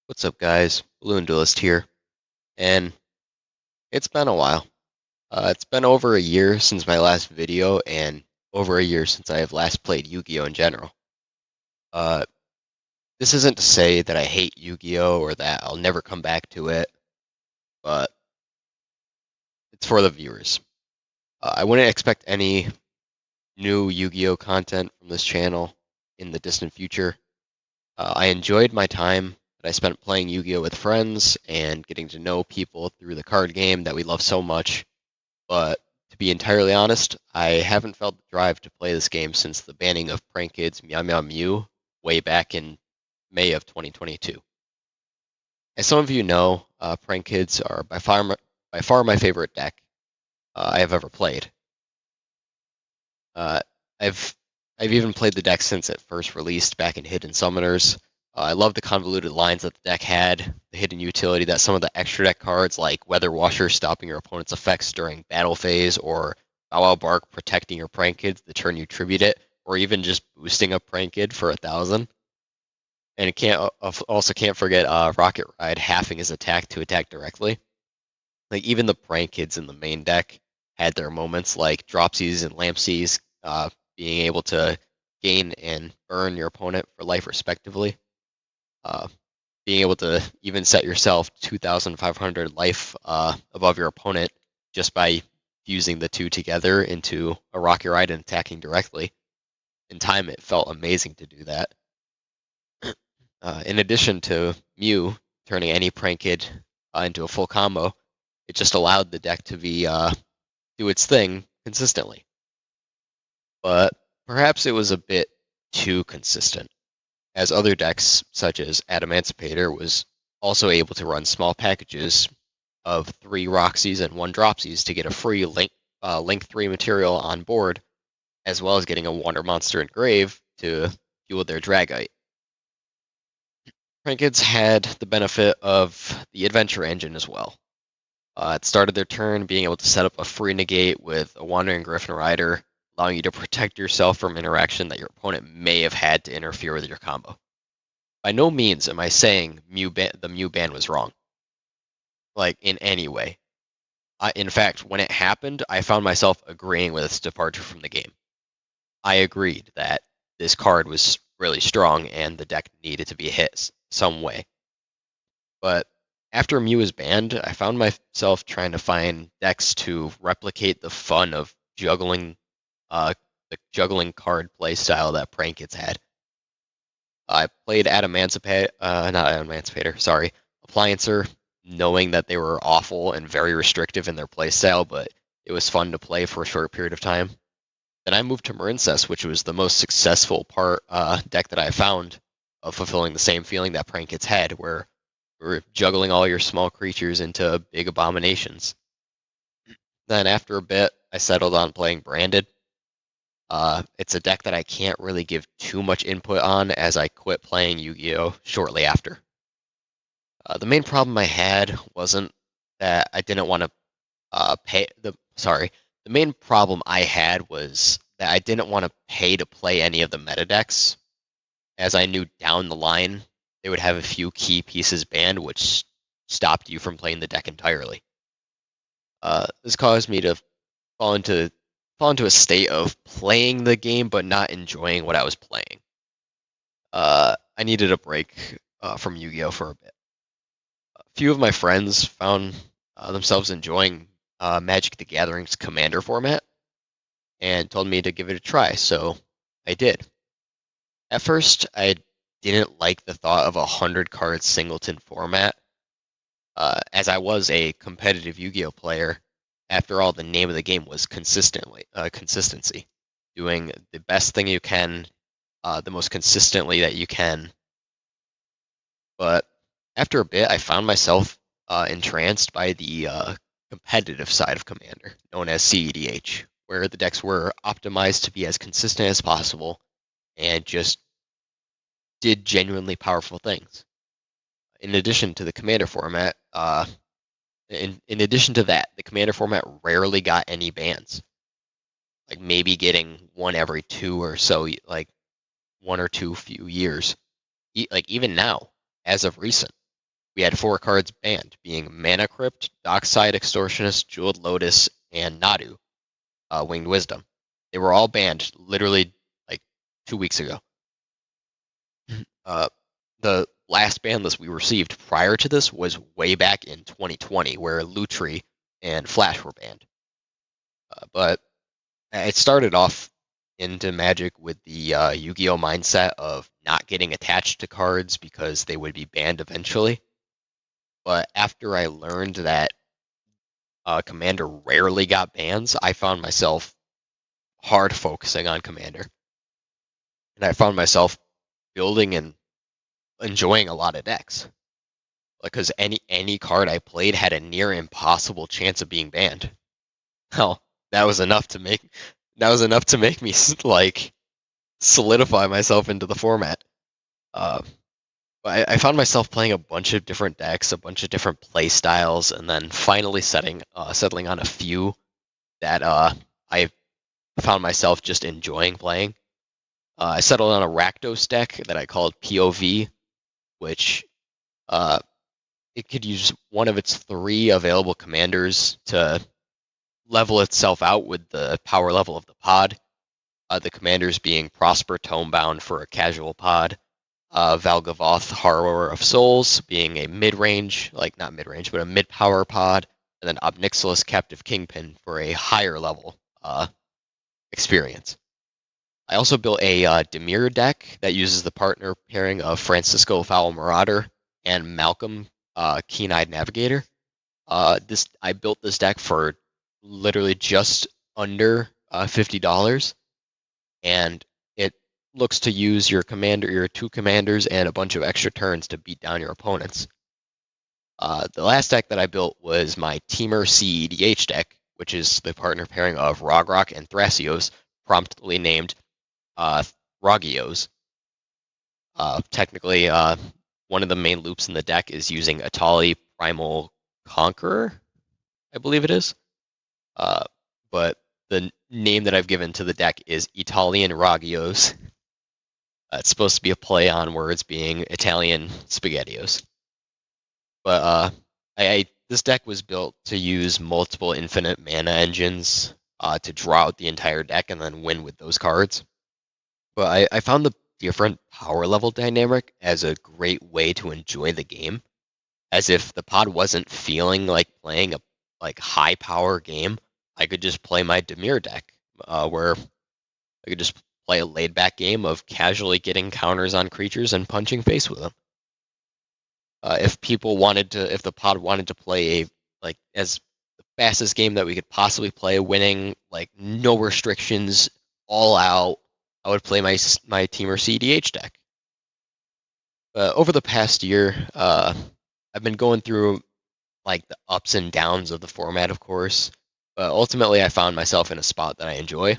What's up, guys? Balloon Duelist here, and it's been a while. It's been over a year since my last video, and over a year since I have last played Yu-Gi-Oh! In general. Uh, this isn't to say that I hate Yu-Gi-Oh! Or that I'll never come back to it, but it's for the viewers. I wouldn't expect any new Yu-Gi-Oh! Content from this channel in the distant future. I enjoyed my time that I spent playing Yu-Gi-Oh! With friends and getting to know people through the card game that we love so much. But to be entirely honest, I haven't felt the drive to play this game since the banning of Prank Kids Meow Meow Mew way back in May of 2022. As some of you know, Prank Kids are by far my favorite deck I have ever played. Uh, I've I've even played the deck since it first released back in Hidden Summoners. I love the convoluted lines that the deck had, the hidden utility that some of the extra deck cards like Weather Washer stopping your opponent's effects during battle phase, or Bow Wow Bark protecting your Prank Kid the turn you tribute it, or even just boosting a Prank Kid for 1,000. And it can't forget Rocket Ride halving his attack to attack directly. Like even the Prank Kids in the main deck had their moments, like Dropsies and Lampsies being able to gain and burn your opponent for life respectively. Uh, Being able to even set yourself 2,500 life above your opponent just by fusing the two together into a Rocket Ride and attacking directly. In time, it felt amazing to do that. In addition to Mew turning any Prank Kid into a full combo, it just allowed the deck to be do its thing consistently. But perhaps it was a bit too consistent, as other decks, such as Adamancipator, was also able to run small packages of 3 Roxies and 1 Dropsies to get a free Link 3 material on board, as well as getting a Wonder Monster Engrave to fuel their Dragite. Trinkets had the benefit of the Adventure Engine as well. It started their turn being able to set up a free negate with a Wandering Griffin Rider, allowing you to protect yourself from interaction that your opponent may have had to interfere with your combo. By no means am I saying the Mew ban was wrong, like in any way. In fact, when it happened, I found myself agreeing with its departure from the game. I agreed that this card was really strong and the deck needed to be hit some way. But after Mew was banned, I found myself trying to find decks to replicate the fun of juggling, the juggling card play style that Prank Kids had. I played not Adamancipator, sorry, Appliancer, knowing that they were awful and very restrictive in their play style, but it was fun to play for a short period of time. Then I moved to Marincess, which was the most successful deck that I found of fulfilling the same feeling that Prank Kids had, where we're juggling all your small creatures into big abominations. Then after a bit, I settled on playing Branded. It's a deck that I can't really give too much input on, as I quit playing Yu-Gi-Oh! Shortly after. The main problem I had wasn't that I didn't want to pay the sorry. The main problem I had was that I didn't want to pay to play any of the meta decks, as I knew down the line they would have a few key pieces banned, which stopped you from playing the deck entirely. This caused me to fall into a state of playing the game but not enjoying what I was playing. I needed a break from Yu-Gi-Oh for a bit. A few of my friends found themselves enjoying Magic the Gathering's Commander format and told me to give it a try, so I did. At first, I didn't like the thought of 100-card singleton format, as I was a competitive Yu-Gi-Oh player. After all, the name of the game was consistency, doing the best thing you can, the most consistently that you can. But after a bit, I found myself entranced by the competitive side of Commander, known as CEDH, where the decks were optimized to be as consistent as possible and just did genuinely powerful things. In addition to the Commander format, in addition to that, the Commander format rarely got any bans. Like maybe getting one every 2 or so, like 1 or 2 few years. Like even now, as of recent, we had 4 cards banned, being Mana Crypt, Dockside Extortionist, Jeweled Lotus, and Nadu, Winged Wisdom. They were all banned literally like 2 weeks ago. The last ban list we received prior to this was way back in 2020, where Lutri and Flash were banned. But it started off into Magic with the Yu-Gi-Oh mindset of not getting attached to cards because they would be banned eventually. But after I learned that Commander rarely got bans, I found myself hard focusing on Commander. And I found myself building and enjoying a lot of decks. Because any card I played had a near impossible chance of being banned. Hell, that was enough to make me like solidify myself into the format. But I found myself playing a bunch of different decks, a bunch of different play styles, and then finally settling on a few that I found myself just enjoying playing. I settled on a Rakdos deck that I called POV, which it could use one of its 3 available commanders to level itself out with the power level of the pod. The commanders being Prosper Tomebound for a casual pod, Valgavoth Harrower of Souls being a mid-range, like not mid-range, but a mid-power pod, and then Obnixilis Captive Kingpin for a higher level experience. I also built a Dimir deck that uses the partner pairing of Francisco Foul Marauder and Malcolm Keen-Eyed Navigator. I built this deck for literally just under $50, and it looks to use your 2 commanders, and a bunch of extra turns to beat down your opponents. The last deck that I built was my Temur CEDH deck, which is the partner pairing of Rogrock and Thrasios, promptly named Rogios. Technically, one of the main loops in the deck is using Etali Primal Conqueror, I believe it is. But the name that I've given to the deck is Italian Rogios. It's supposed to be a play on words being Italian SpaghettiOs. But this deck was built to use multiple infinite mana engines to draw out the entire deck and then win with those cards. But I found the different power level dynamic as a great way to enjoy the game. As if the pod wasn't feeling like playing a high power game, I could just play my Dimir deck, where I could just play a laid back game of casually getting counters on creatures and punching face with them. If the pod wanted to play as the fastest game that we could possibly play, winning no restrictions, all out, I would play my Temur CEDH deck. Over the past year, I've been going through the ups and downs of the format, of course, but ultimately I found myself in a spot that I enjoy.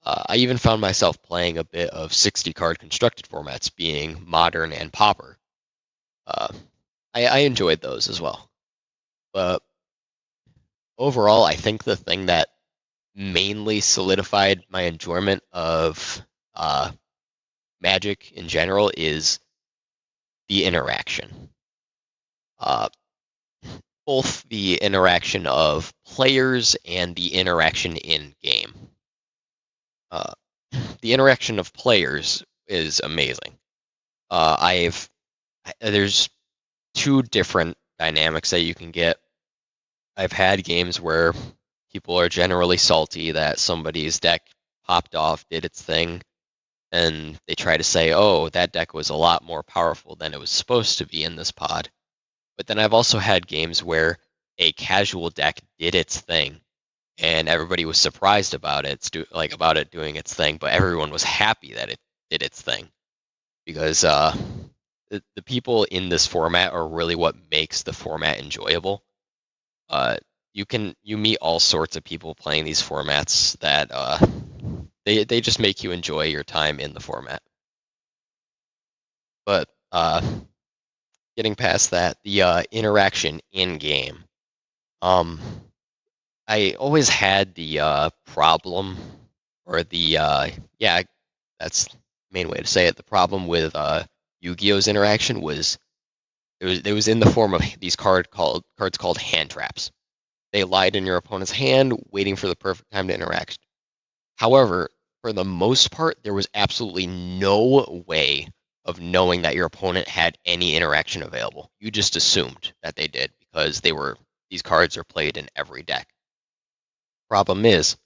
I even found myself playing a bit of 60-card constructed formats, being Modern and Pauper. I enjoyed those as well. But overall, I think the thing that mainly solidified my enjoyment of Magic in general is the interaction. Both the interaction of players and the interaction in game. The interaction of players is amazing. There's 2 different dynamics that you can get. I've had games where people are generally salty that somebody's deck popped off, did its thing, and they try to say, oh, that deck was a lot more powerful than it was supposed to be in this pod. But then I've also had games where a casual deck did its thing, and everybody was surprised about it doing its thing, but everyone was happy that it did its thing, because the people in this format are really what makes the format enjoyable. You meet all sorts of people playing these formats that they just make you enjoy your time in the format. But getting past that, the interaction in game. I always had the problem, or that's the main way to say it. The problem with Yu-Gi-Oh's interaction was It was in the form of these cards called hand traps. They lied in your opponent's hand, waiting for the perfect time to interact. However, for the most part, there was absolutely no way of knowing that your opponent had any interaction available. You just assumed that they did because these cards are played in every deck. Problem is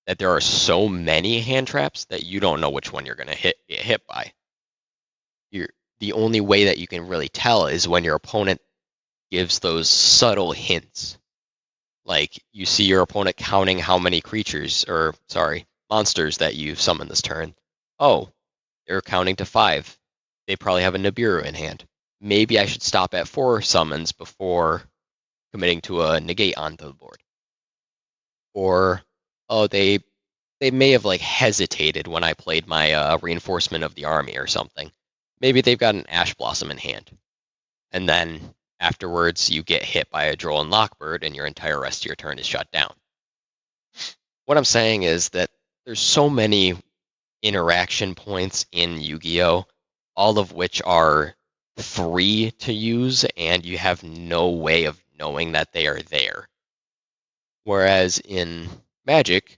that there are so many hand traps that you don't know which one you're going to get hit by. The only way that you can really tell is when your opponent gives those subtle hints. Like you see your opponent counting how many monsters that you've summoned this turn. Oh, they're counting to 5. They probably have a Nibiru in hand. Maybe I should stop at 4 summons before committing to a negate onto the board. Or, oh, they may have like hesitated when I played my reinforcement of the army or something. Maybe they've got an Ash Blossom in hand. And then afterwards you get hit by a Droll and Lockbird and your entire rest of your turn is shut down. What I'm saying is that there's so many interaction points in Yu-Gi-Oh!, all of which are free to use and you have no way of knowing that they are there. Whereas in Magic,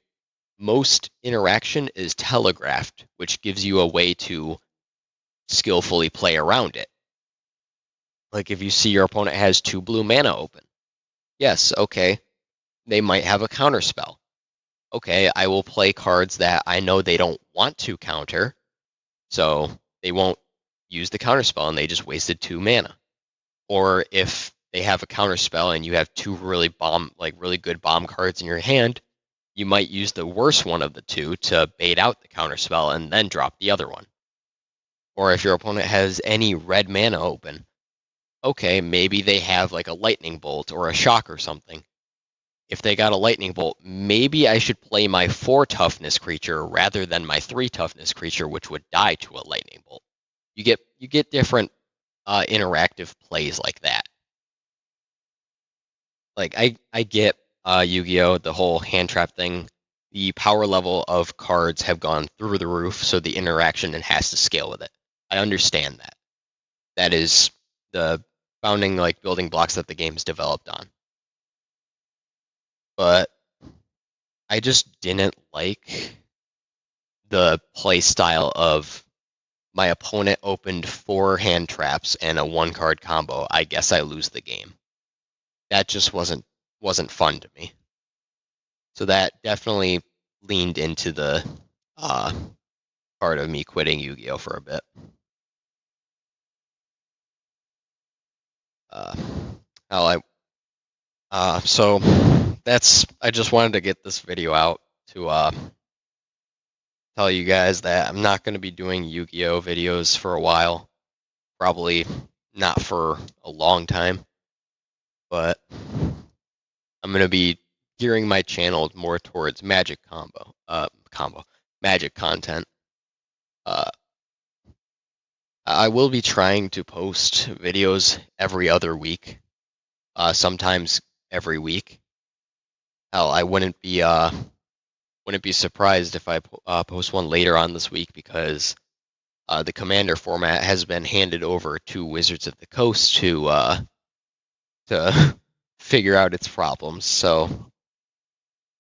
most interaction is telegraphed, which gives you a way to skillfully play around it. Like if you see your opponent has 2 blue mana open. Yes, okay. They might have a counter spell. Okay, I will play cards that I know they don't want to counter, so they won't use the counter spell and they just wasted 2 mana. Or if they have a counter spell and you have 2 really good bomb cards in your hand, you might use the worst one of the 2 to bait out the counter spell and then drop the other one. Or if your opponent has any red mana open, okay, maybe they have like a lightning bolt or a shock or something. If they got a lightning bolt, maybe I should play my 4 toughness creature rather than my 3 toughness creature, which would die to a lightning bolt. You get different interactive plays like that. Like I get Yu-Gi-Oh! The whole hand trap thing. The power level of cards have gone through the roof, so the interaction has to scale with it. I understand that. That is the founding building blocks that the game's developed on. But I just didn't like the play style of my opponent opened 4 hand traps and a 1-card combo. I guess I lose the game. That just wasn't fun to me. So that definitely leaned into the part of me quitting Yu-Gi-Oh! For a bit. So I just wanted to get this video out to tell you guys that I'm not going to be doing Yu-Gi-Oh! Videos for a while. Probably not for a long time. But I'm going to be gearing my channel more towards Magic Magic content. I will be trying to post videos every other week, sometimes every week. Hell, I wouldn't be surprised if I post one later on this week because the Commander format has been handed over to Wizards of the Coast to figure out its problems. So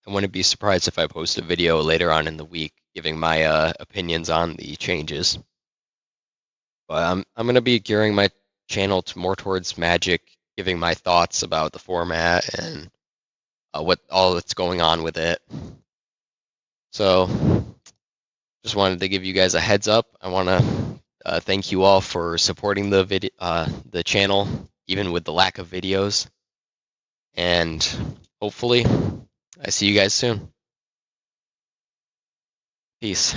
I wouldn't be surprised if I post a video later on in the week giving my opinions on the changes. But I'm going to be gearing my channel more towards Magic, giving my thoughts about the format and what all that's going on with it. So just wanted to give you guys a heads up. I want to thank you all for supporting the channel, even with the lack of videos. And hopefully I see you guys soon. Peace.